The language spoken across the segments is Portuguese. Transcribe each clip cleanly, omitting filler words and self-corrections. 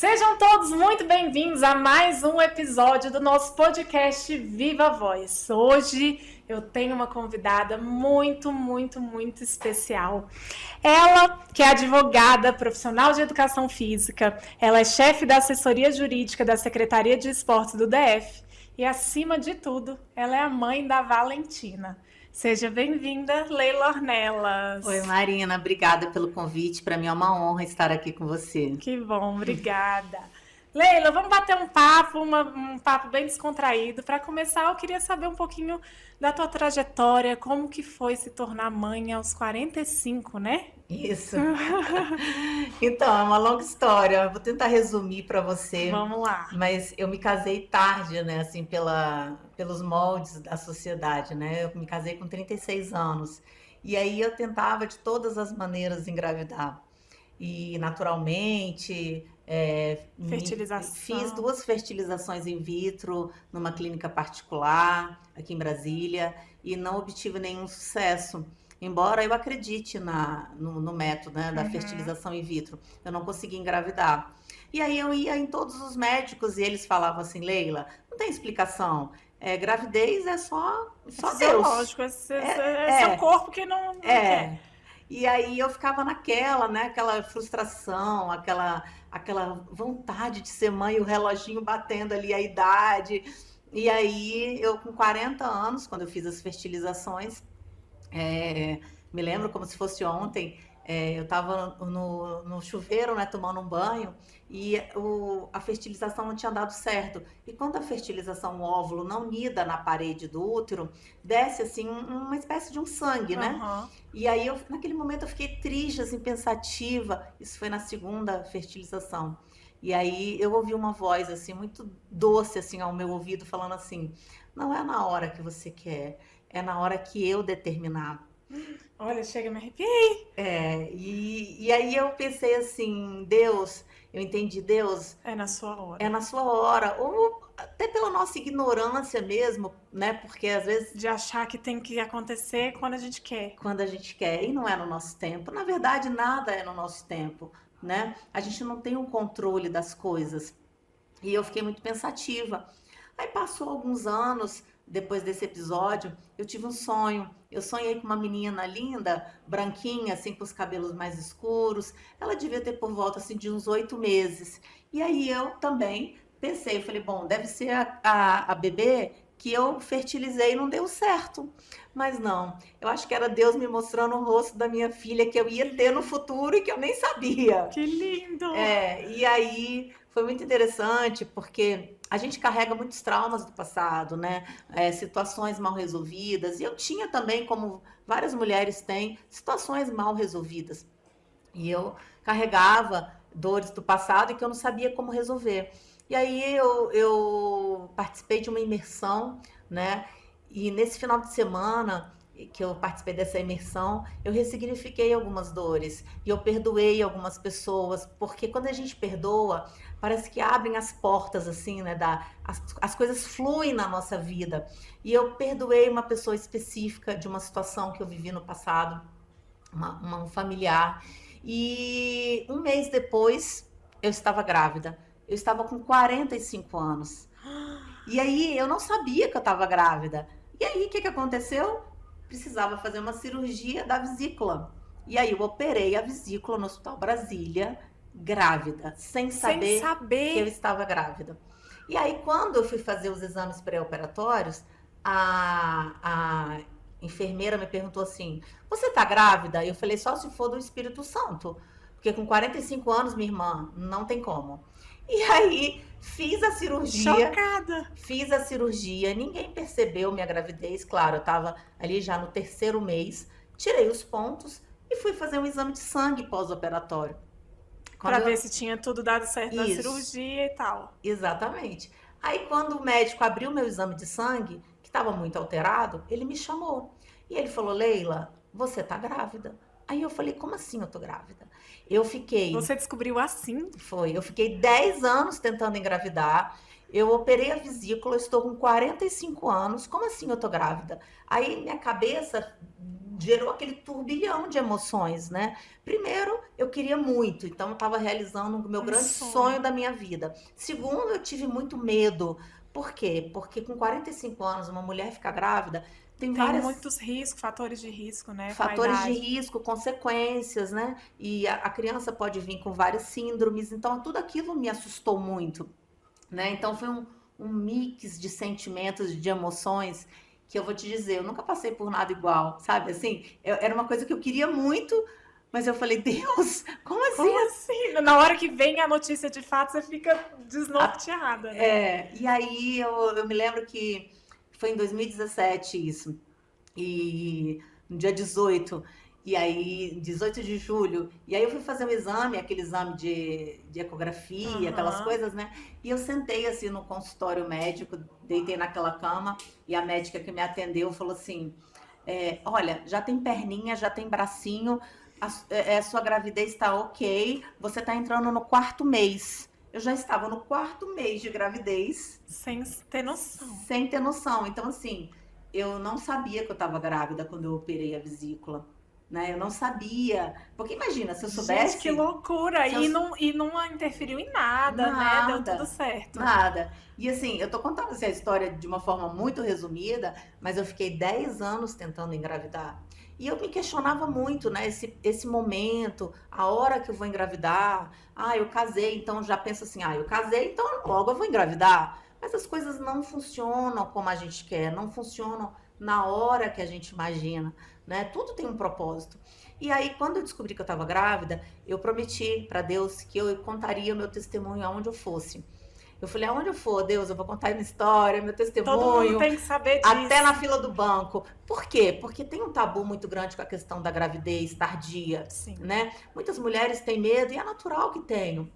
Sejam todos muito bem-vindos a mais um episódio do nosso podcast Viva a Voz. Hoje eu tenho uma convidada muito especial. Ela, que é advogada, profissional de educação física, ela é chefe da assessoria jurídica da Secretaria de Esportes do DF e, acima de tudo, ela é a mãe da Valentina. Seja bem-vinda, Leila Ornelas. Oi, Marina, obrigada pelo convite. Para mim é uma honra estar aqui com você. Que bom, obrigada. Leila, vamos bater um papo, um papo bem descontraído. Para começar, eu queria saber um pouquinho da tua trajetória, como que foi se tornar mãe aos 45, né? Isso. Então, é uma longa história. Vou tentar resumir para você. Vamos lá. Mas eu me casei tarde, né? Assim, pelos moldes da sociedade, né? Eu me casei com 36 anos. E aí eu tentava de todas as maneiras engravidar. E naturalmente, fiz Fertilização. 2 fertilizações in vitro numa clínica particular aqui em Brasília e não obtive nenhum sucesso. Embora eu acredite no método, né, da fertilização in vitro, eu não consegui engravidar. E aí eu ia em todos os médicos e eles falavam assim: Leila, não tem explicação. Gravidez é só Deus. Lógico, é seu corpo que não quer. E aí eu ficava naquela, né, aquela frustração, aquela vontade de ser mãe, o reloginho batendo ali a idade. E aí eu com 40 anos, quando eu fiz as fertilizações, me lembro como se fosse ontem, eu estava no chuveiro, né, tomando um banho, e a fertilização não tinha dado certo. E quando a fertilização, o óvulo não nida na parede do útero, desce assim uma espécie de um sangue, né? E aí naquele momento eu fiquei triste, assim, pensativa. Isso foi na segunda fertilização. E aí eu ouvi uma voz assim muito doce assim ao meu ouvido falando assim: não é na hora que você quer, é na hora que eu determinar. Olha, chega, me arrepiei. E aí eu pensei assim: Deus, eu entendi, Deus, É na sua hora. é na sua hora, ou até pela nossa ignorância mesmo, né? Porque às vezes De achar que tem que acontecer quando a gente quer. quando a gente quer e não é no nosso tempo, na verdade nada é no nosso tempo, né? A gente não tem o controle das coisas. E eu fiquei muito pensativa. Aí passou alguns anos, depois desse episódio, eu tive um sonho. Eu sonhei com uma menina linda, branquinha, assim, com os cabelos mais escuros. Ela devia ter por volta assim, de uns 8 meses. E aí eu também pensei, eu falei, bom, deve ser a bebê que eu fertilizei e não deu certo. Mas não, eu acho que era Deus me mostrando o rosto da minha filha que eu ia ter no futuro e que eu nem sabia. Que lindo! E aí foi muito interessante porque a gente carrega muitos traumas do passado, né? Situações mal resolvidas. E eu tinha também, como várias mulheres têm, situações mal resolvidas. E eu carregava dores do passado e que eu não sabia como resolver. E aí eu participei de uma imersão, né? E nesse final de semana que eu participei dessa imersão, eu ressignifiquei algumas dores e eu perdoei algumas pessoas, porque quando a gente perdoa, parece que abrem as portas assim, né? As coisas fluem na nossa vida. E eu perdoei uma pessoa específica de uma situação que eu vivi no passado, um familiar. E um mês depois eu estava grávida. Eu estava com 45 anos. E aí eu não sabia que eu estava grávida. E aí o que aconteceu? Precisava fazer uma cirurgia da vesícula. E aí eu operei a vesícula no Hospital Brasília, grávida, sem saber que eu estava grávida. E aí quando eu fui fazer os exames pré-operatórios, a enfermeira me perguntou assim: você tá grávida? Eu falei: só se for do Espírito Santo, porque com 45 anos, minha irmã, não tem como. E aí fiz a cirurgia. Chocada! Fiz a cirurgia, ninguém percebeu minha gravidez, claro, eu estava ali já no 3º mês, tirei os pontos e fui fazer um exame de sangue pós-operatório. Para ver se tinha tudo dado certo na Isso. cirurgia e tal. Exatamente. Aí quando o médico abriu meu exame de sangue, que estava muito alterado, ele me chamou. E ele falou: Leila, você tá grávida. Aí eu falei: como assim eu tô grávida? Você descobriu assim? Eu fiquei 10 anos tentando engravidar. Eu operei a vesícula, estou com 45 anos. Como assim eu tô grávida? Aí minha cabeça gerou aquele turbilhão de emoções, né? Primeiro, eu queria muito, então eu estava realizando o meu Um grande sonho da minha vida. Segundo, eu tive muito medo. Por quê? Porque com 45 anos, uma mulher ficar grávida, tem Tem vários muitos riscos, fatores de risco, né, com a fatores de idade. risco, consequências, né? E a criança pode vir com várias síndromes, então tudo aquilo me assustou muito, né? Então foi um mix de sentimentos, de emoções, que eu vou te dizer, eu nunca passei por nada igual, sabe? Assim, era uma coisa que eu queria muito, mas eu falei, Deus, como assim? Como assim? Na hora que vem a notícia de fato, você fica desnorteada, né? E aí eu me lembro que foi em 2017 isso, e no dia 18, e aí, 18 de julho, e aí eu fui fazer um exame, aquele exame de ecografia, aquelas Aham. coisas, né? E eu sentei assim no consultório médico, deitei naquela cama, e a médica que me atendeu falou assim: olha, já tem perninha, já tem bracinho, sua gravidez está ok, você está entrando no quarto mês. Eu já estava no quarto mês de gravidez, Sem ter noção. sem ter noção. Então, assim, eu não sabia que eu estava grávida quando eu operei a vesícula, né? Eu não sabia. Porque imagina, se eu Gente, que soubesse, loucura! se eu... E não interferiu em nada, né? Deu tudo Nada, certo. nada. E assim, eu tô contando essa história de uma forma muito resumida, mas eu fiquei 10 anos tentando engravidar. E eu me questionava muito, né? Esse momento, a hora que eu vou engravidar. Ah, eu casei, então já penso assim, eu casei, então logo eu vou engravidar. Mas as coisas não funcionam como a gente quer, não funcionam na hora que a gente imagina, né? Tudo tem um propósito. E aí, quando eu descobri que eu estava grávida, eu prometi para Deus que eu contaria o meu testemunho aonde eu fosse. Eu falei, aonde eu for, Deus, eu vou contar minha história, meu Todo mundo testemunho, tem que saber até na disso. fila do banco. Por quê? Porque tem um tabu muito grande com a questão da gravidez tardia, Sim. né? Muitas mulheres têm medo e é natural que tenham.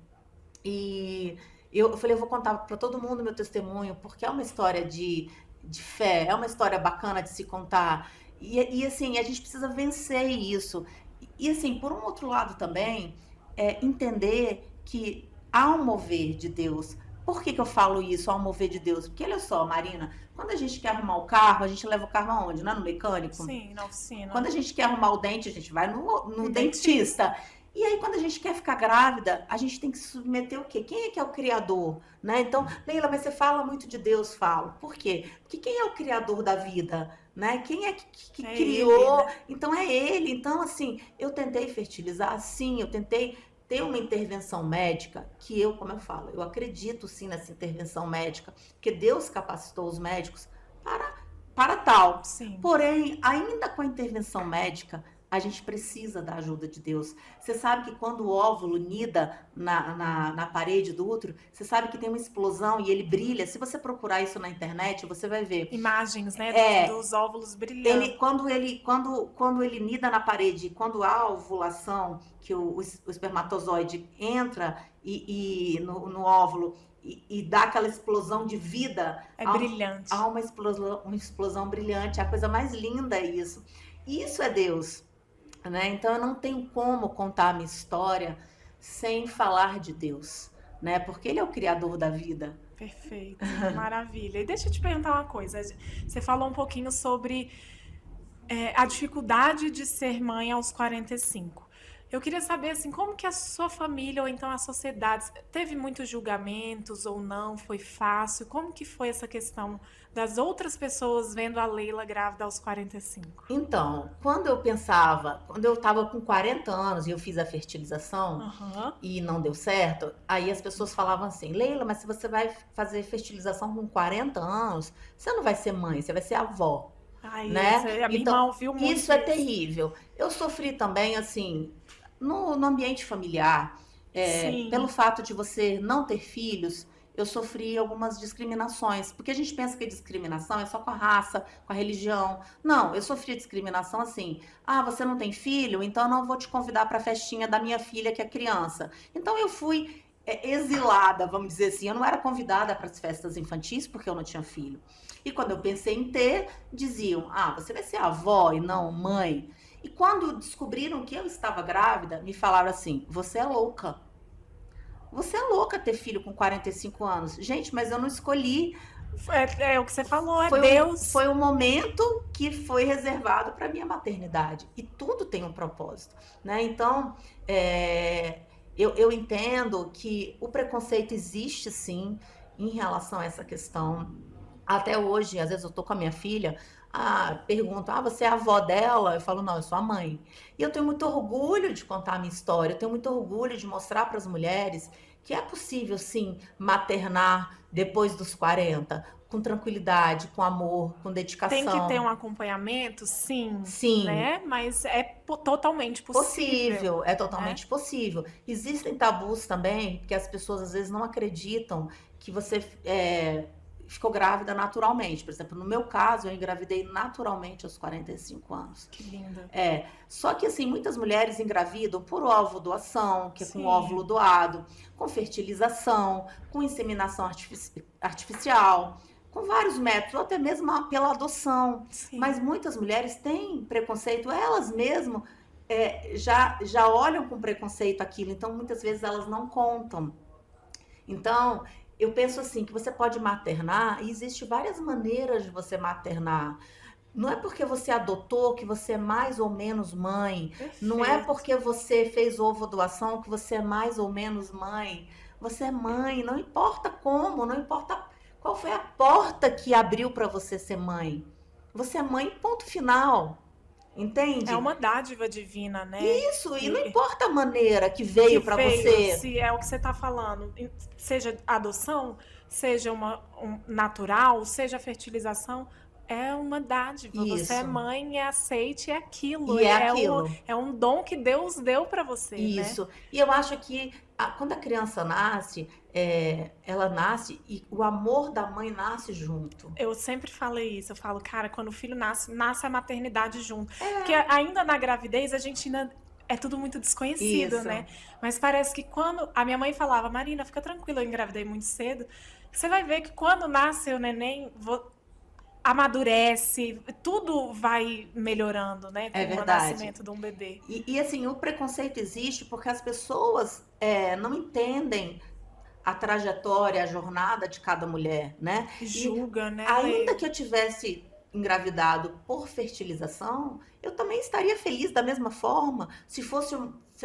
E eu falei, eu vou contar para todo mundo meu testemunho, porque é uma história de fé, é uma história bacana de se contar. Assim, a gente precisa vencer isso. Assim, por um outro lado também, entender que há um mover de Deus. Por que eu falo isso, há um mover de Deus? Porque olha só, Marina, quando a gente quer arrumar o carro, a gente leva o carro aonde? Não é no mecânico? Sim, na oficina. Quando a gente quer arrumar o dente, a gente vai no Dentista. dentista. E aí, quando a gente quer ficar grávida, a gente tem que se submeter o quê? Quem é que é o Criador? Né? Então, Leila, mas você fala muito de Deus, falo. Por quê? Porque quem é o Criador da vida? Né? Quem é que É ele, criou? né? Então, é Ele. Então, assim, eu tentei fertilizar, sim, eu tentei ter uma intervenção médica, que eu, como eu falo, eu acredito sim nessa intervenção médica, porque Deus capacitou os médicos para, para tal. Sim. Porém, ainda com a intervenção médica, a gente precisa da ajuda de Deus. Você sabe que quando o óvulo nida na parede do útero, você sabe que tem uma explosão e ele brilha. Se você procurar isso na internet, você vai ver. Imagens, né, É, dos óvulos brilhando. quando ele nida na parede, quando há a ovulação, que o espermatozoide entra no óvulo e dá aquela explosão de vida, É brilhante. há uma explosão brilhante. A coisa mais linda é isso. Isso é Deus, né? Então eu não tenho como contar a minha história sem falar de Deus, né? Porque Ele é o criador da vida. Perfeito, maravilha. E deixa eu te perguntar uma coisa. Você falou um pouquinho sobre a dificuldade de ser mãe aos 45. Eu queria saber, assim, como que a sua família ou então a sociedade teve muitos julgamentos ou não? Foi fácil? Como que foi essa questão das outras pessoas vendo a Leila grávida aos 45? Então, quando eu estava com 40 anos e eu fiz a fertilização Aham. e não deu certo, aí as pessoas falavam assim, Leila, mas se você vai fazer fertilização com 40 anos, você não vai ser mãe, você vai ser avó, Ai, né? a minha irmã Então, ouviu muito isso é isso. terrível. Eu sofri também, assim, no ambiente familiar, pelo Sim, fato de você não ter filhos, eu sofri algumas discriminações, porque a gente pensa que a discriminação é só com a raça, com a religião. Não, eu sofri discriminação assim. Ah, você não tem filho? Então eu não vou te convidar para a festinha da minha filha que é criança. Então eu fui exilada, vamos dizer assim. Eu não era convidada para as festas infantis porque eu não tinha filho. E quando eu pensei em ter, diziam: ah, você vai ser avó e não mãe. E quando descobriram que eu estava grávida, me falaram assim: você é louca. Você é louca ter filho com 45 anos. Gente, mas eu não escolhi É o que você falou, é Foi Deus. foi um momento que foi reservado para minha maternidade. E tudo tem um propósito, né? Então, é, eu entendo que o preconceito existe sim em relação a essa questão. Até hoje, às vezes eu tô com a minha filha, pergunto, você é a avó dela? Eu falo, não, eu sou a mãe. E eu tenho muito orgulho de contar a minha história, eu tenho muito orgulho de mostrar para as mulheres que é possível, sim, maternar depois dos 40 com tranquilidade, com amor, com Tem que ter um dedicação. acompanhamento, sim, Sim, né? Mas é totalmente possível, possível, é né? totalmente possível. Existem tabus também, que as pessoas às vezes não acreditam que você ficou grávida naturalmente. Por exemplo, no meu caso, eu engravidei naturalmente aos 45 anos. Que linda. Só que assim, muitas mulheres engravidam por ovodoação, que é com óvulo Sim, doado, com fertilização, com inseminação artificial, com vários métodos, ou até mesmo pela adoção. Mas sim. muitas mulheres têm preconceito, elas mesmas já olham com preconceito aquilo, então muitas vezes elas não contam. Então, eu penso assim, que você pode maternar, e existe várias maneiras de você maternar. Não é porque você adotou que você é mais ou menos mãe. Não é Perfeito. porque você fez ovo doação que você é mais ou menos mãe. Você é mãe, não importa como, não importa qual foi a porta que abriu para você ser mãe. Você é mãe, ponto final. É Entende? uma dádiva divina, né? Isso, e não E importa a maneira que que veio para veio, você. se é o que você está falando, seja adoção, seja um natural, seja fertilização, é uma dádiva. Você é Isso. mãe e aceite aquilo. E é aquilo. É um dom que Deus deu para você, né? Isso. E eu acho que quando a criança nasce, ela nasce e o amor da mãe nasce junto. Eu sempre falei isso. Eu falo, cara, quando o filho nasce, nasce a maternidade junto. Porque ainda na gravidez a gente ainda é tudo muito desconhecido, Isso. né? Mas parece que quando a minha mãe falava, Marina, fica tranquila, eu engravidei muito cedo. Você vai ver que quando nasce o neném, amadurece, tudo vai melhorando, né? É Com o verdade. nascimento de um bebê. E assim, o preconceito existe porque as pessoas não entendem a trajetória, a jornada de cada mulher, né? E Julga, né, ainda Lê? que eu tivesse engravidado por fertilização, eu também estaria feliz da mesma forma. Se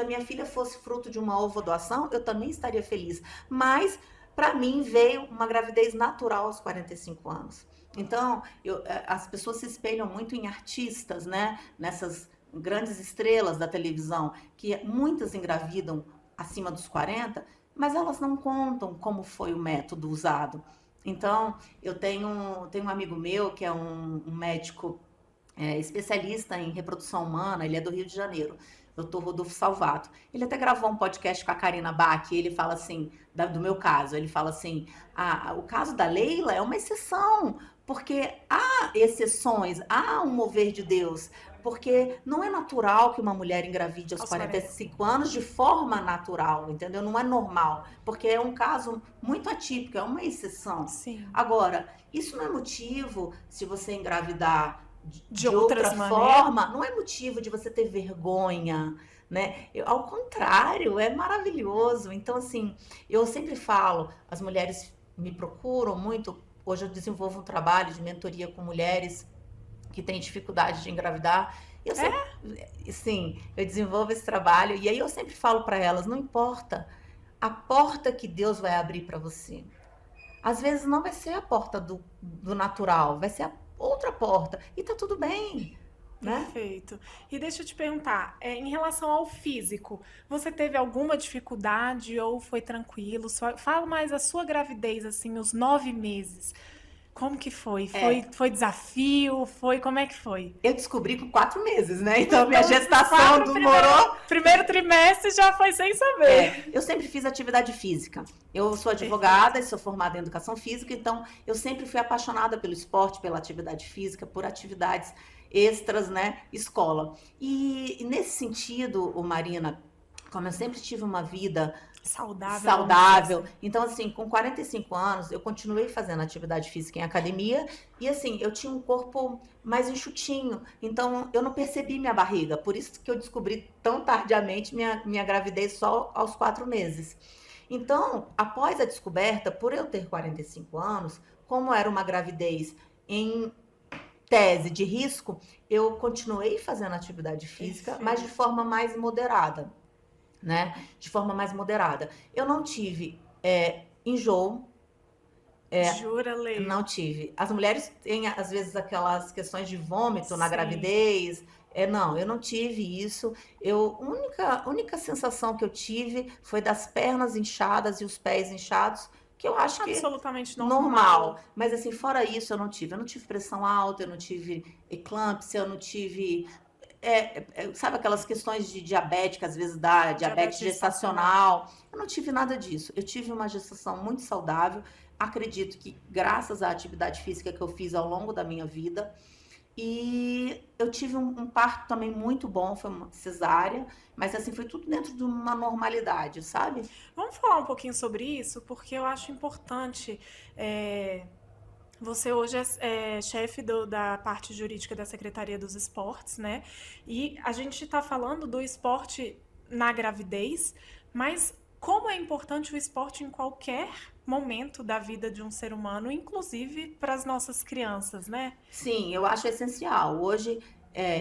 a minha filha fosse fruto de uma ovodoação, eu também estaria feliz. Mas para mim veio uma gravidez natural aos 45 anos. Então, as pessoas se espelham muito em artistas, né? Nessas grandes estrelas da televisão, que muitas engravidam acima dos 40, mas elas não contam como foi o método usado. Então, tenho um amigo meu que é um médico especialista em reprodução humana, ele é do Rio de Janeiro, Dr. Rodolfo Salvato. Ele até gravou um podcast com a Karina Bach, e ele fala assim, do meu caso, ele fala assim, o caso da Leila é uma exceção, porque há exceções, há um mover de Deus, porque não é natural que uma mulher engravide aos Aos 45 45. anos de forma natural, entendeu? Não é normal, porque é um caso muito atípico, é uma exceção. Sim. Agora, isso não é motivo, se você engravidar De de outra outras maneiras. forma, não é motivo de você ter vergonha, né? Ao contrário, é maravilhoso. Então, assim, eu sempre falo, as mulheres me procuram muito. Hoje eu desenvolvo um trabalho de mentoria com mulheres que têm dificuldade de engravidar. Eu sempre, sim, eu desenvolvo esse trabalho e aí eu sempre falo para elas, não importa a porta que Deus vai abrir para você. Às vezes não vai ser a porta do natural, vai ser a outra porta. E tá tudo bem, né? Perfeito. E deixa eu te perguntar, em relação ao físico, você teve alguma dificuldade ou foi tranquilo? Fala mais a sua gravidez, assim, os 9 meses. Como que foi? É, Foi desafio? Como é que foi? eu descobri com 4 meses, né? Então minha Então, esses gestação demorou. primeiro trimestre já foi sem saber. Eu sempre fiz atividade física. Eu sou Perfeito. advogada e sou formada em educação física, então eu sempre fui apaixonada pelo esporte, pela atividade física, por atividades extras, né? Escola. E nesse sentido, Marina, como eu sempre tive uma vida Saudável, vamos dizer saudável. assim. Então, assim, com 45 anos, eu continuei fazendo atividade física em academia e, assim, eu tinha um corpo mais enxutinho. Então, eu não percebi minha barriga. Por isso que eu descobri tão tardiamente minha gravidez só aos 4 meses. Então, após a descoberta, por eu ter 45 anos, como era uma gravidez em tese de risco, eu continuei fazendo atividade física, mas de Perfeito. forma mais moderada, né? De forma mais moderada. Eu não tive enjoo, Jura, Lê? não tive. As mulheres têm, às vezes, aquelas questões de vômito na Sim, gravidez. Não, eu não tive isso. Única sensação que eu tive foi das pernas inchadas e os pés inchados, que eu acho que absolutamente normal. normal. Mas assim, fora isso, eu não tive. Eu não tive pressão alta, eu não tive eclâmpsia, eu não tive. Sabe aquelas questões de diabetes, que às vezes dá diabetes Diabetes gestacional. gestacional? Eu não tive nada disso. Eu tive uma gestação muito saudável. Acredito que graças à atividade física que eu fiz ao longo da minha vida. E eu tive um parto também muito bom, foi uma cesárea, mas assim, foi tudo dentro de uma normalidade, sabe? Vamos falar um pouquinho sobre isso, porque eu acho importante. é, Você hoje é chefe da parte jurídica da Secretaria dos Esportes, né? E a gente está falando do esporte na gravidez, mas como é importante o esporte em qualquer momento da vida de um ser humano, inclusive para as nossas crianças, né? Sim, eu acho essencial. Hoje,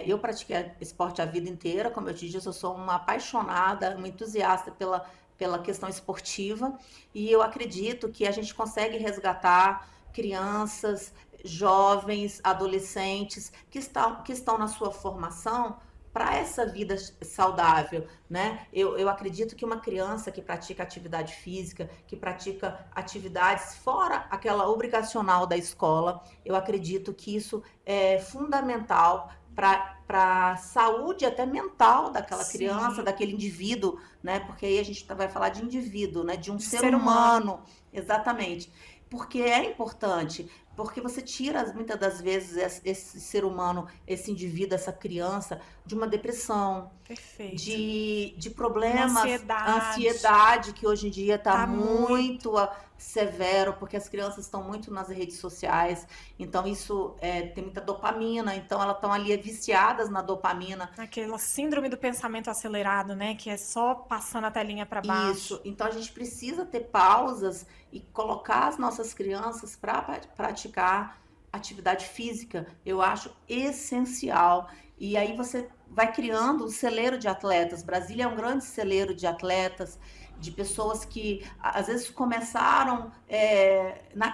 eu pratiquei esporte a vida inteira, como eu te disse, eu sou uma apaixonada, uma entusiasta pela questão esportiva, e eu acredito que a gente consegue resgatar crianças, jovens, adolescentes que estão na sua formação para essa vida saudável, né? Eu acredito que uma criança que pratica atividade física, que pratica atividades fora aquela obrigacional da escola, eu acredito que isso é fundamental para a saúde até mental daquela criança, Sim, daquele indivíduo, né? Porque aí a gente vai falar de indivíduo, né? De um de ser ser humano. humano, exatamente. Porque é importante, porque você tira muitas das vezes esse ser humano, esse indivíduo, essa criança, de uma depressão, Perfeito. de Uma problemas, ansiedade. ansiedade, que hoje em dia está Tá muito. muito severo, porque as crianças estão muito nas redes sociais, então isso tem muita dopamina, então elas estão ali viciadas na dopamina. Aquela síndrome do pensamento acelerado, né? Que é só passando a telinha para Isso, baixo. então a gente precisa ter pausas e colocar as nossas crianças para praticar atividade física. Eu acho essencial. E aí você vai criando um celeiro de atletas. Brasília é um grande celeiro de atletas, de pessoas que às vezes começaram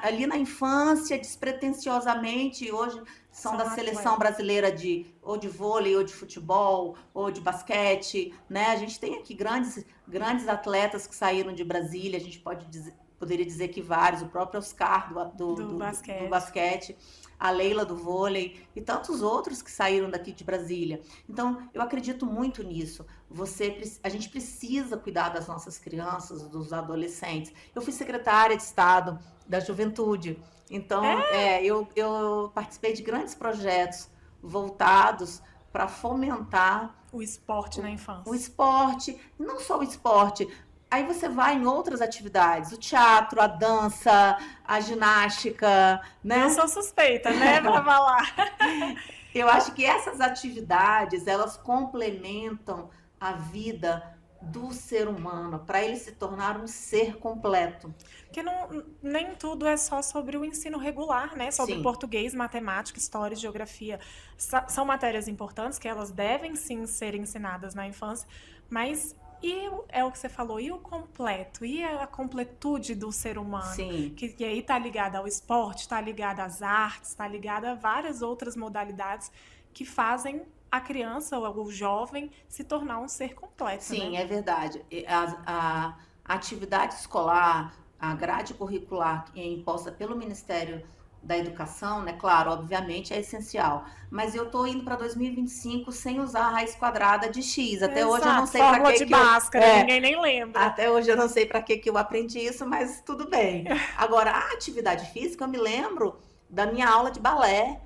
ali na infância, despretensiosamente, e hoje são São da seleção atletas. brasileira ou de vôlei, ou de futebol, ou de basquete, né? A gente tem aqui grandes atletas que saíram de Brasília, a gente poderia dizer que vários, o próprio Oscar Do do basquete. basquete, a Leila do vôlei e tantos outros que saíram daqui de Brasília. Então, eu acredito muito nisso. A gente precisa cuidar das nossas crianças, dos adolescentes. Eu fui secretária de Estado da Juventude, então eu participei de grandes projetos voltados para fomentar O esporte na o infância. esporte, não só o esporte. Aí você vai em outras atividades, o teatro, a dança, a ginástica, Eu né? sou suspeita, né, pra falar. Eu acho que essas atividades, elas complementam a vida do ser humano, para ele se tornar um ser completo. Porque não, nem tudo é só sobre o ensino regular, né? Sobre Sim, português, matemática, história, geografia. São matérias importantes que elas devem sim ser ensinadas na infância, mas é o que você falou, e o completo? E a completude do ser humano? sim. Que aí tá ligada ao esporte, tá ligada às artes, tá ligada a várias outras modalidades que fazem a criança ou o jovem se tornar um ser completo, né? Sim, é verdade. A atividade escolar, a grade curricular que é imposta pelo Ministério da Educação, né? Claro, obviamente é essencial. Mas eu estou indo para 2025 sem usar a raiz quadrada de x. Até hoje eu não Exato, sei para fórmula que de que eu. Bhaskara, ninguém nem lembra. Até hoje eu não sei para que eu aprendi isso, mas tudo bem. Agora, a atividade física, eu me lembro da minha aula de balé,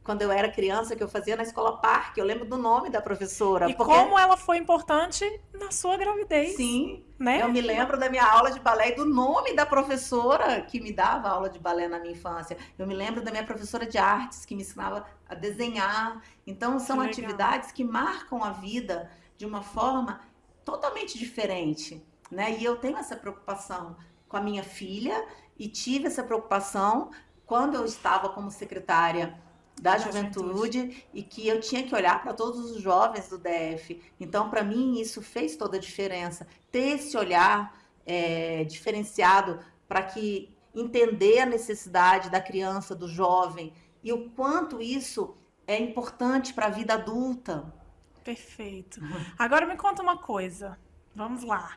quando eu era criança, que eu fazia na escola Parque. Eu lembro do nome da professora, E porque como ela foi importante na sua gravidez, sim, eu né? me lembro da minha aula de balé e do nome da professora que me dava aula de balé na minha infância. Eu me lembro da minha professora de artes que me ensinava a desenhar. Então, Que são legal. atividades que marcam a vida de uma forma totalmente diferente. né? E eu tenho essa preocupação com a minha filha e tive essa preocupação quando eu estava como secretária da juventude e que eu tinha que olhar para todos os jovens do DF. Então, para mim, isso fez toda a diferença. Ter esse olhar diferenciado para que entender a necessidade da criança, do jovem e o quanto isso é importante para a vida adulta. Perfeito. Agora me conta uma coisa. Vamos lá.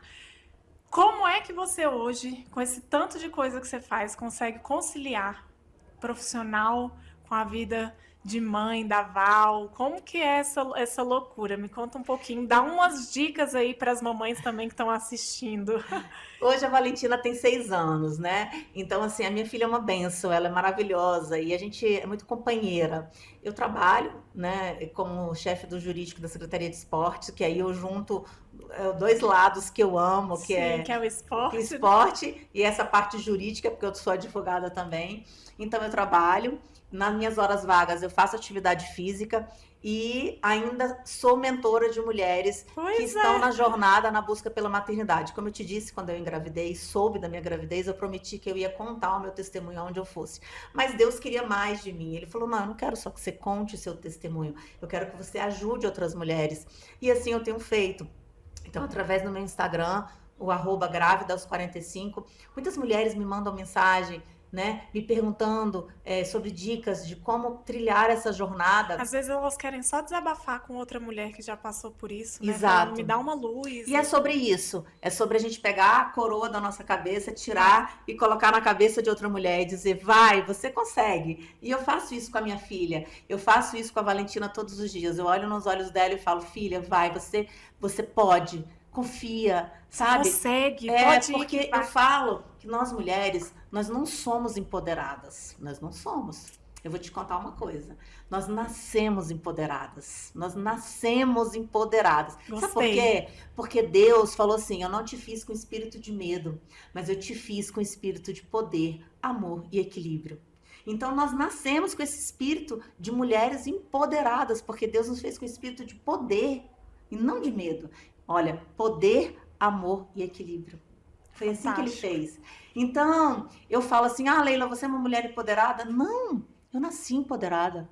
Como é que você hoje, com esse tanto de coisa que você faz, consegue conciliar profissional com a vida de mãe, da Val? Como que é essa loucura? Me conta um pouquinho. Dá umas dicas aí para as mamães também que estão assistindo. Hoje a Valentina tem 6 anos, né? Então, assim, a minha filha é uma benção, ela é maravilhosa e a gente é muito companheira. Eu trabalho, né, como chefe do jurídico da Secretaria de Esportes, que aí eu junto 2 lados que eu amo, Sim, que é o esporte. o esporte e essa parte jurídica, porque eu sou advogada também. Então, eu trabalho. Nas minhas horas vagas, eu faço atividade física e ainda sou mentora de mulheres que estão na jornada, na busca pela maternidade. Como eu te disse, quando eu engravidei, soube da minha gravidez, eu prometi que eu ia contar o meu testemunho onde eu fosse. Mas Deus queria mais de mim. Ele falou, não, eu não quero só que você conte o seu testemunho, eu quero que você ajude outras mulheres. E assim eu tenho feito. Então, através do meu Instagram, o @grávida aos 45, muitas mulheres me mandam mensagem, né, me perguntando sobre dicas de como trilhar essa jornada. Às vezes elas querem só desabafar com outra mulher que já passou por isso, né? Exato. Falando, me dá uma luz. E é sobre isso. É sobre a gente pegar a coroa da nossa cabeça, tirar e colocar na cabeça de outra mulher e dizer, vai, você consegue. E eu faço isso com a minha filha. Eu faço isso com a Valentina todos os dias. Eu olho nos olhos dela e falo, filha, vai, você pode. Confia, sabe? Consegue, pode ir. Porque eu falo que nós mulheres, nós não somos empoderadas. Nós não somos. Eu vou te contar uma coisa. Nós nascemos empoderadas. Nós nascemos empoderadas. Gostei. Sabe por quê? Porque Deus falou assim, eu não te fiz com espírito de medo, mas eu te fiz com espírito de poder, amor e equilíbrio. Então, nós nascemos com esse espírito de mulheres empoderadas, porque Deus nos fez com espírito de poder e não de medo. Olha, poder, amor e equilíbrio. Foi assim que ele fez. Então, eu falo assim, Leila, você é uma mulher empoderada? Não, eu nasci empoderada,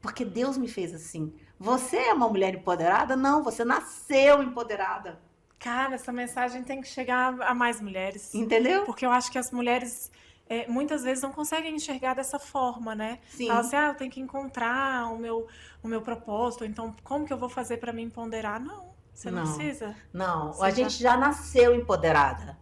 porque Deus me fez assim. Você é uma mulher empoderada? Não, você nasceu empoderada. Cara, essa mensagem tem que chegar a mais mulheres. Entendeu? Porque eu acho que as mulheres muitas vezes não conseguem enxergar dessa forma, né? Sim. Fala assim, eu tenho que encontrar o meu propósito, então como que eu vou fazer para me empoderar? Não. Você não precisa? Não, a gente já nasceu empoderada.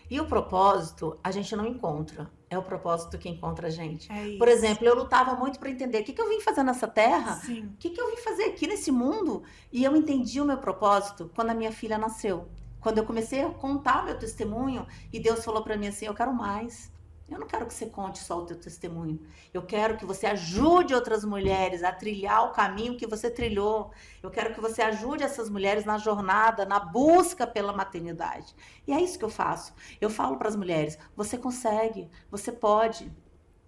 E o propósito, a gente não encontra. É o propósito que encontra a gente. É isso. Por exemplo, eu lutava muito para entender o que eu vim fazer nessa terra, Sim. o que eu vim fazer aqui nesse mundo. E eu entendi o meu propósito quando a minha filha nasceu. Quando eu comecei a contar o meu testemunho, e Deus falou para mim assim, eu quero mais. Eu não quero que você conte só o teu testemunho. Eu quero que você ajude outras mulheres a trilhar o caminho que você trilhou. Eu quero que você ajude essas mulheres na jornada, na busca pela maternidade. E é isso que eu faço. Eu falo para as mulheres, você consegue, você pode.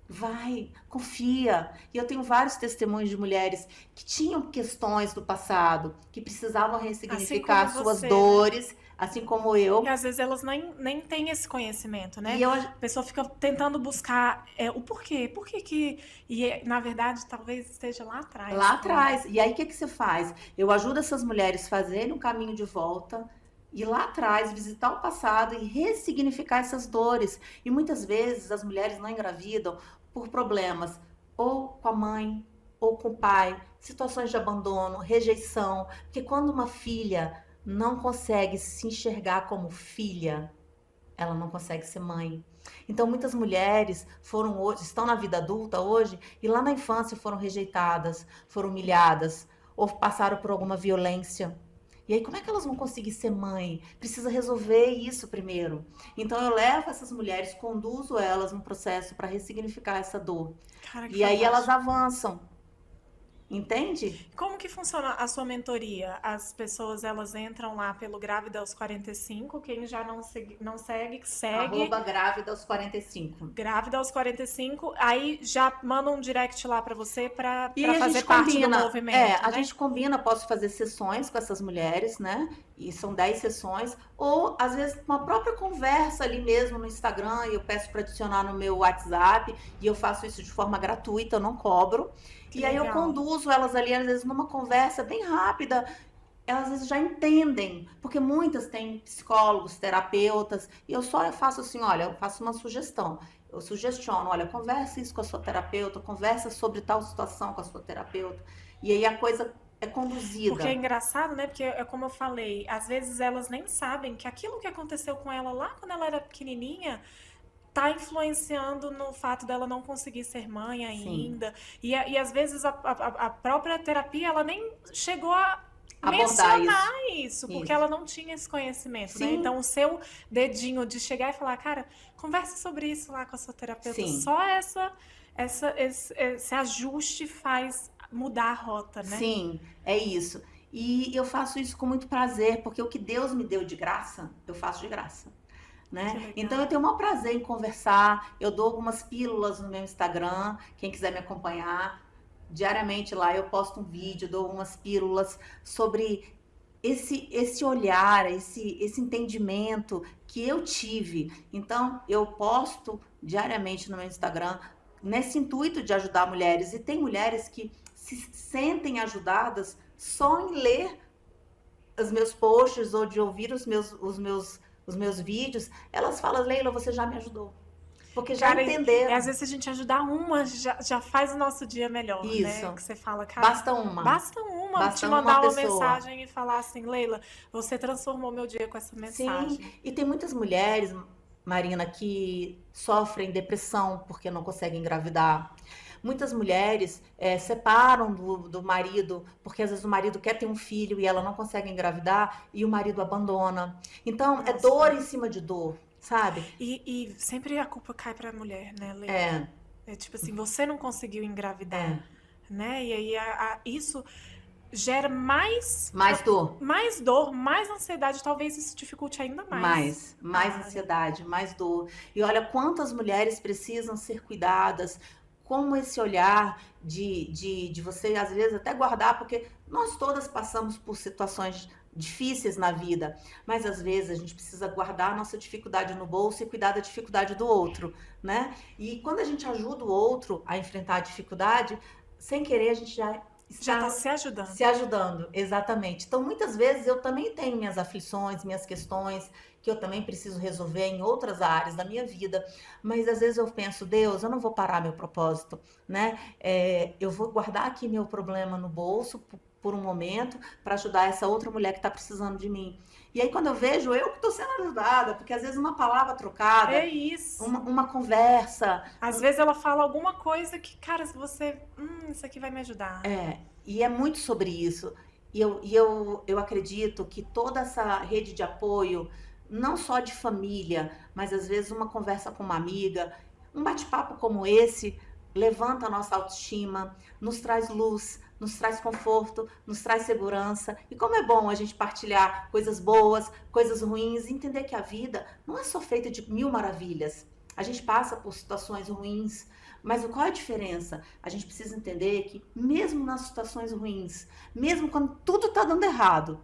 Vai, confia. E eu tenho vários testemunhos de mulheres que tinham questões do passado, que precisavam ressignificar suas dores, assim como eu. E às vezes elas nem têm esse conhecimento, né? E A pessoa fica tentando buscar o porquê. Por que E, na verdade, talvez esteja lá atrás. Lá atrás. E aí, o que você faz? Eu ajudo essas mulheres a fazerem um caminho de volta, ir lá atrás, visitar o passado e ressignificar essas dores. E muitas vezes as mulheres não engravidam por problemas ou com a mãe ou com o pai, situações de abandono, rejeição. Porque quando uma filha não consegue se enxergar como filha, ela não consegue ser mãe. Então, muitas mulheres estão na vida adulta hoje e lá na infância foram rejeitadas, foram humilhadas ou passaram por alguma violência. E aí, como é que elas vão conseguir ser mãe? Precisa resolver isso primeiro. Então, eu levo essas mulheres, conduzo elas num processo para ressignificar essa dor. Cara, que e aí fantástico. elas avançam. Entende? Como que funciona a sua mentoria? As pessoas, elas entram lá pelo Grávida aos 45, quem já não segue. @grávida aos 45. Grávida aos 45, aí já manda um direct lá pra você pra E a fazer gente parte do combina, movimento, a né? gente combina, posso fazer sessões com essas mulheres, né? e são 10 sessões, ou às vezes uma própria conversa ali mesmo no Instagram, eu peço para adicionar no meu WhatsApp, e eu faço isso de forma gratuita, eu não cobro. Que E aí eu legal. conduzo elas ali, às vezes, numa conversa bem rápida, elas às vezes já entendem, porque muitas têm psicólogos, terapeutas, e eu só faço assim, olha, eu faço uma sugestão. Eu sugestiono, olha, conversa isso com a sua terapeuta, conversa sobre tal situação com a sua terapeuta, e aí a coisa é Porque é conduzida. engraçado, né? Porque é como eu falei, às vezes elas nem sabem que aquilo que aconteceu com ela lá quando ela era pequenininha tá influenciando no fato dela não conseguir ser mãe Sim, ainda. E às vezes a própria terapia, ela nem chegou a abordar mencionar isso. isso, porque Isso. esse não tinha esse conhecimento, né? Então, Sim, o seu dedinho de chegar e falar, cara, conversa sobre isso lá com a sua terapeuta, sim, só esse ajuste faz mudar a rota, né? sim, é isso. E eu faço isso com muito prazer, porque o que Deus me deu de graça, eu faço de graça. Que Né? Então eu legal. tenho o maior prazer em conversar. Eu dou algumas pílulas no meu Instagram, quem quiser me acompanhar. Diariamente lá eu posto um vídeo, dou umas pílulas sobre esse olhar, esse entendimento que eu tive. Então eu posto diariamente no meu Instagram nesse intuito de ajudar mulheres. E tem mulheres que se sentem ajudadas só em ler os meus posts ou de ouvir os meus vídeos, elas falam, Leila, você já me ajudou. Porque já Cara, e às entenderam. vezes se a gente ajudar uma, já faz o nosso dia melhor, né? Isso. Que você fala, cara, Basta uma. basta uma te Basta uma mandar uma pessoa. mensagem e falar assim, Leila, você transformou meu dia com essa Sim. mensagem. E tem muitas mulheres, Marina, que sofrem depressão porque não conseguem engravidar. Muitas mulheres separam do marido, porque às vezes o marido quer ter um filho e ela não consegue engravidar e o marido abandona. Então, é Nossa. dor em cima de dor, sabe? E sempre a culpa cai pra mulher, né, Leila? É, É tipo assim, você não conseguiu engravidar, é. né? E aí isso gera mais, Mais dor. mais dor, mais ansiedade, talvez isso dificulte ainda mais Mais a área. ansiedade, mais dor. E olha quantas mulheres precisam ser cuidadas, como esse olhar de você, às vezes, até guardar, porque nós todas passamos por situações difíceis na vida, mas às vezes a gente precisa guardar a nossa dificuldade no bolso e cuidar da dificuldade do outro, né? E quando a gente ajuda o outro a enfrentar a dificuldade, sem querer a gente já Já tá está se se ajudando. ajudando, exatamente. Então, muitas vezes eu também tenho minhas aflições, minhas questões, que eu também preciso resolver em outras áreas da minha vida, mas às vezes eu penso, Deus, eu não vou parar meu propósito, né? Eu vou guardar aqui meu problema no bolso por um momento para ajudar essa outra mulher que está precisando de mim. E aí, quando eu vejo, eu que estou sendo ajudada, porque às vezes uma palavra É trocada, isso. uma conversa, Às vezes ela fala alguma coisa que, cara, se você, isso aqui vai me ajudar. e é muito sobre isso. E eu acredito que toda essa rede de apoio, não só de família, mas às vezes uma conversa com uma amiga, um bate-papo como esse, levanta a nossa autoestima, nos traz luz, nos traz conforto, nos traz segurança. E como é bom a gente partilhar coisas boas, coisas ruins, e entender que a vida não é só feita de mil maravilhas. A gente passa por situações ruins, mas qual é a diferença? A gente precisa entender que, mesmo nas situações ruins, mesmo quando tudo está dando errado,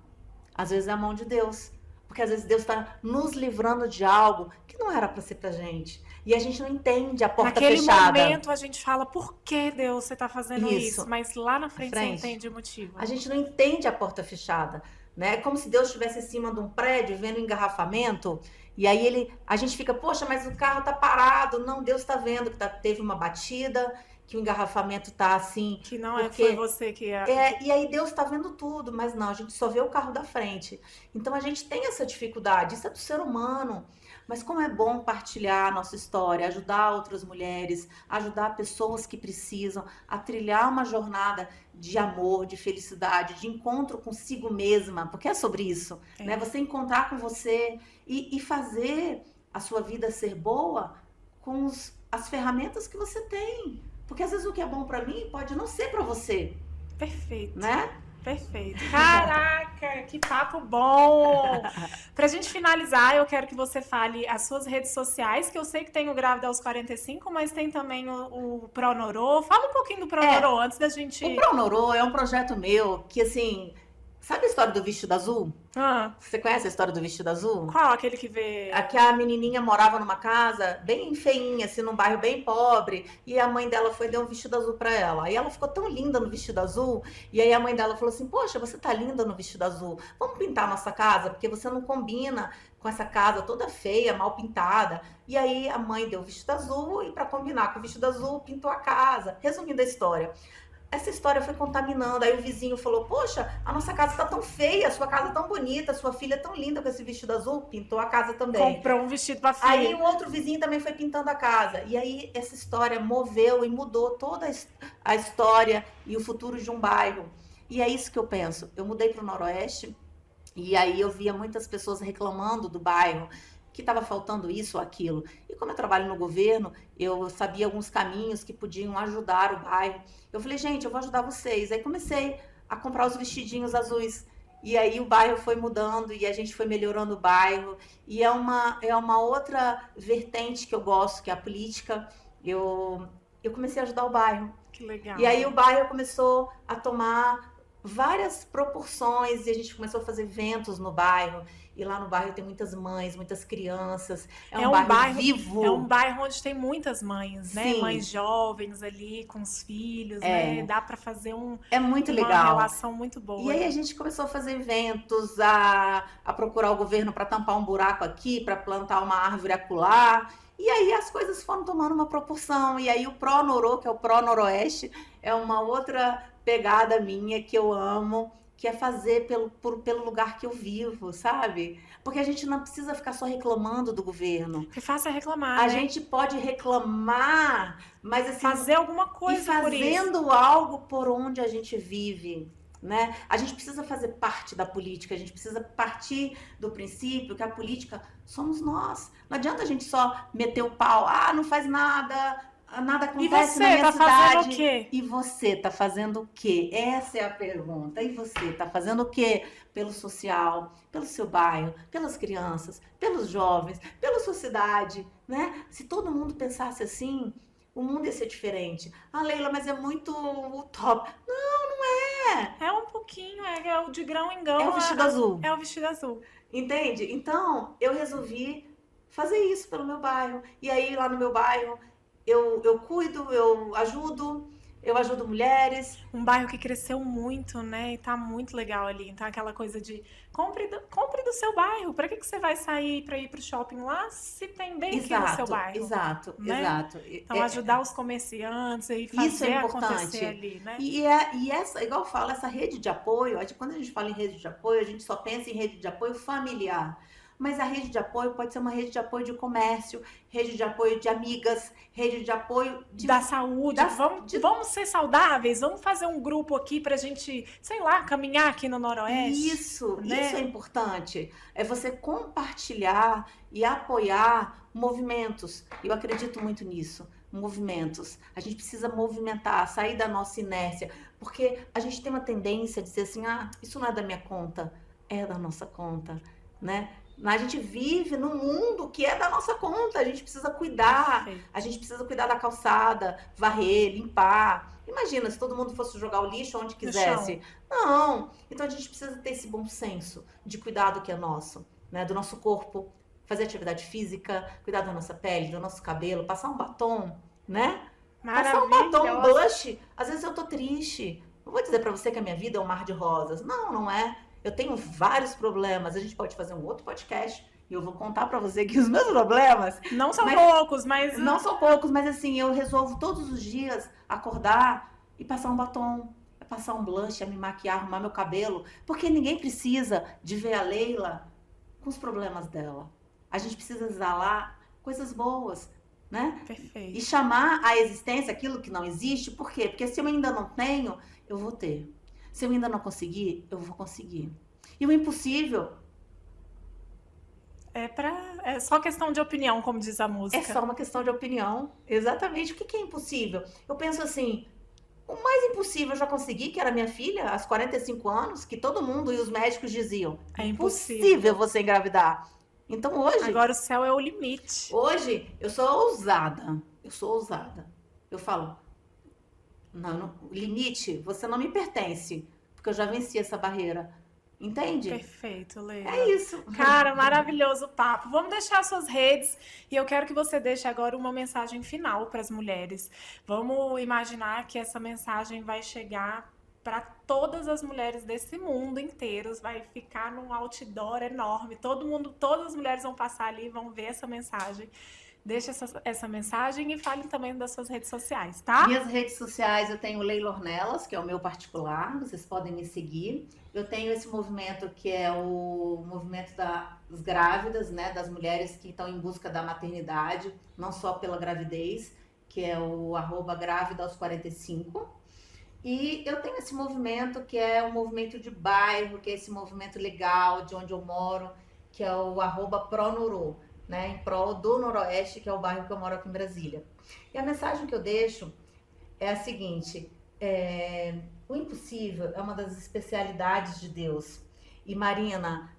às vezes é a mão de Deus. Porque às vezes Deus está nos livrando de algo que não era para ser pra gente. E a gente não entende a porta Naquele fechada. momento a gente fala, por que Deus você tá fazendo Isso, isso? Mas lá na à frente você frente. entende o motivo. A gente não entende a porta fechada, né? É como se Deus estivesse em cima de um prédio vendo um engarrafamento e aí a gente fica, poxa, mas o carro tá parado. Não, Deus está vendo que teve uma batida, que o engarrafamento tá assim, Que não foi porque você que e aí Deus está vendo tudo, mas não, a gente só vê o carro da frente. Então a gente tem essa dificuldade, isso é do ser humano. Mas como é bom partilhar a nossa história, ajudar outras mulheres, ajudar pessoas que precisam a trilhar uma jornada de amor, de felicidade, de encontro consigo mesma, porque é sobre isso, né? é, Você encontrar com você e fazer a sua vida ser boa com as ferramentas que você tem. Porque às vezes o que é bom para mim pode não ser para você, perfeito. né? Perfeito. Caraca, que papo bom! Pra gente finalizar, eu quero que você fale as suas redes sociais, que eu sei que tem o Grávida aos 45, mas tem também o Pronorô. Fala um pouquinho do É, Pronorô antes da o gente. Pronorô é um projeto meu que, assim, Sabe a história do vestido azul? Ah, Você conhece a história do vestido azul? qual aquele que vê? Aqui a menininha morava numa casa bem feinha, assim, num bairro bem pobre, e a mãe dela foi e deu um vestido azul para ela. Aí ela ficou tão linda no vestido azul, e aí a mãe dela falou assim: "Poxa, você tá linda no vestido azul. Vamos pintar a nossa casa, porque você não combina com essa casa toda feia, mal pintada". E aí a mãe deu o vestido azul e para combinar com o vestido azul, pintou a casa. Resumindo a história, essa história foi contaminando. Aí o vizinho falou: "Poxa, a nossa casa tá tão feia, a sua casa tão bonita, a sua filha é tão linda com esse vestido azul". Pintou a casa também. Comprou um vestido pra Aí filha. o outro vizinho também foi pintando a casa. E aí essa história moveu e mudou toda a história e o futuro de um bairro. E é isso que eu penso. Eu mudei para o Noroeste e aí eu via muitas pessoas reclamando do bairro, que estava faltando isso ou aquilo. E como eu trabalho no governo, eu sabia alguns caminhos que podiam ajudar o bairro. Eu falei: "Gente, eu vou ajudar vocês". Aí comecei a comprar os vestidinhos azuis. E aí o bairro foi mudando e a gente foi melhorando o bairro. E é uma outra vertente que eu gosto, que é a política. Eu comecei a ajudar o bairro. Que legal. E aí o bairro começou a tomar várias proporções e a gente começou a fazer eventos no bairro. E lá no bairro tem muitas mães, muitas crianças. É um bairro vivo. É um bairro onde tem muitas mães, né? Sim. Mães jovens ali com os filhos, É. né? Dá pra fazer É muito uma legal. relação muito boa. E aí a gente começou a fazer eventos, a procurar o governo para tampar um buraco aqui, para plantar uma árvore acolá. E aí as coisas foram tomando uma proporção. E aí o Pró-Noro, que é o Pró-Noroeste, é uma outra pegada minha que eu amo, que é fazer pelo lugar que eu vivo, sabe? Porque a gente não precisa ficar só reclamando do governo. Que faça reclamar, A né? gente pode reclamar, mas assim, Fazer alguma e coisa por isso. fazendo algo por onde a gente vive, né? A gente precisa fazer parte da política, a gente precisa partir do princípio que a política somos nós. Não adianta a gente só meter o pau, não faz nada, nada E acontece você, na minha tá cidade. fazendo o quê? E você tá fazendo o quê? Essa é a pergunta. E você tá fazendo o quê? Pelo social, pelo seu bairro, pelas crianças, pelos jovens, pela sua cidade, né? Se todo mundo pensasse assim, o mundo ia ser diferente. Leila, mas é muito utópico. Não é. É um pouquinho, é o de grão em grão. É o vestido azul. É o vestido azul. Entende? Então, eu resolvi fazer isso pelo meu bairro. E aí, lá no meu bairro, eu cuido, eu ajudo mulheres. Um bairro que cresceu muito, né? E tá muito legal ali. Então, aquela coisa de compre do seu bairro. Pra que você vai sair pra ir pro shopping lá se tem bem aqui no seu bairro? Exato, né? exato. Então, ajudar os comerciantes e Isso fazer é importante. acontecer ali, né? E essa, igual eu falo, essa rede de apoio, quando a gente fala em rede de apoio, a gente só pensa em rede de apoio familiar. Mas a rede de apoio pode ser uma rede de apoio de comércio, rede de apoio de amigas, rede de apoio Da saúde. Vamos ser saudáveis, vamos fazer um grupo aqui pra gente, sei lá, caminhar aqui no Noroeste. Isso né? é importante. É você compartilhar e apoiar movimentos. Eu acredito muito nisso. Movimentos. A gente precisa movimentar, sair da nossa inércia, porque a gente tem uma tendência a dizer assim: isso não é da minha conta, é da nossa conta, né? A gente vive num mundo que é da nossa conta, a gente precisa cuidar, Perfeito. a gente precisa cuidar da calçada, varrer, limpar. Imagina se todo mundo fosse jogar o lixo onde quisesse. Não. Então a gente precisa ter esse bom senso de cuidar do que é nosso, né? Do nosso corpo, fazer atividade física, cuidar da nossa pele, do nosso cabelo, passar um batom, né? Passar um batom, um blush. Às vezes eu tô triste. Não vou dizer pra você que a minha vida é um mar de rosas. Não, não é. Eu tenho vários problemas. A gente pode fazer um outro podcast e eu vou contar pra você que os meus problemas não são poucos, mas não são poucos, mas assim, eu resolvo todos os dias acordar e passar um batom, passar um blush, me maquiar, arrumar meu cabelo, porque ninguém precisa de ver a Leila com os problemas dela. A gente precisa exalar coisas boas, né? Perfeito. E chamar à existência aquilo que não existe. Por quê? Porque se eu ainda não tenho, eu vou ter. Se eu ainda não conseguir, eu vou conseguir. E o impossível é só questão de opinião, como diz a música. é só uma questão de opinião. Exatamente. O que é impossível? Eu penso assim, o mais impossível eu já consegui, que era minha filha, aos 45 anos, que todo mundo e os médicos diziam, É impossível você engravidar. Então hoje... Agora o céu é o limite. Hoje, eu sou ousada. Eu falo, não, limite, você não me pertence, porque eu já venci essa barreira. Entende? Perfeito, Leila. É isso. Cara, maravilhoso o papo. Vamos deixar suas redes e eu quero que você deixe agora uma mensagem final para as mulheres. Vamos imaginar que essa mensagem vai chegar para todas as mulheres desse mundo inteiro, vai ficar num outdoor enorme. Todo mundo, todas as mulheres vão passar ali e vão ver essa mensagem. Deixe essa mensagem e fale também das suas redes sociais, tá? Minhas redes sociais, eu tenho Leila Ornelas, que é o meu particular, vocês podem me seguir. Eu tenho esse movimento que é o movimento das grávidas, né, das mulheres que estão em busca da maternidade, não só pela gravidez, que é o @grávida aos 45. E eu tenho esse movimento que é um movimento de bairro, que é esse movimento legal de onde eu moro, que é o @pronuro, né, em prol do Noroeste, que é o bairro que eu moro aqui em Brasília. E a mensagem que eu deixo é a seguinte: o impossível é uma das especialidades de Deus. E Marina,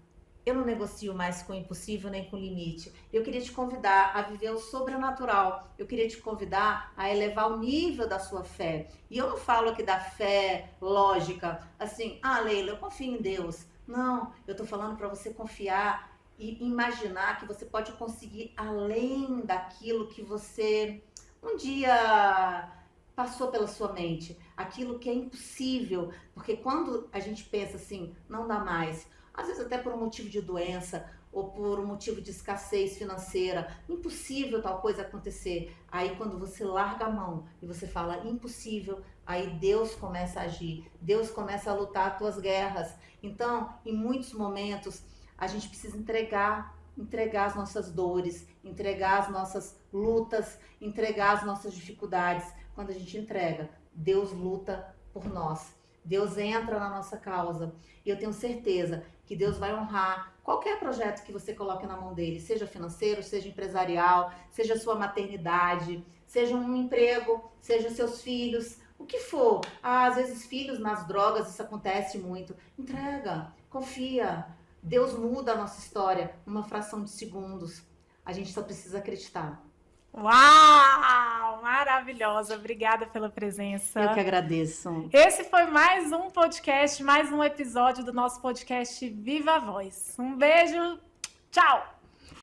eu não negocio mais com o impossível nem com o limite. Eu queria te convidar a viver o sobrenatural. Eu queria te convidar a elevar o nível da sua fé. E eu não falo aqui da fé lógica, assim, Leila, eu confio em Deus. Não, eu tô falando para você confiar e imaginar que você pode conseguir além daquilo que você um dia passou pela sua mente, aquilo que é impossível, porque quando a gente pensa assim, não dá mais, às vezes até por um motivo de doença ou por um motivo de escassez financeira, impossível tal coisa acontecer. Aí quando você larga a mão e você fala impossível, aí Deus começa a agir, Deus começa a lutar as tuas guerras. Então, em muitos momentos, a gente precisa entregar as nossas dores, entregar as nossas lutas, entregar as nossas dificuldades. Quando a gente entrega, Deus luta por nós. Deus entra na nossa causa. E eu tenho certeza que Deus vai honrar qualquer projeto que você coloque na mão dele, seja financeiro, seja empresarial, seja sua maternidade, seja um emprego, seja seus filhos, o que for. Às vezes filhos nas drogas, isso acontece muito. Entrega, confia. Deus muda a nossa história numa fração de segundos. A gente só precisa acreditar. Uau! Maravilhosa! Obrigada pela presença. Eu que agradeço. Esse foi mais um podcast, mais um episódio do nosso podcast Viva a Voz. Um beijo, tchau!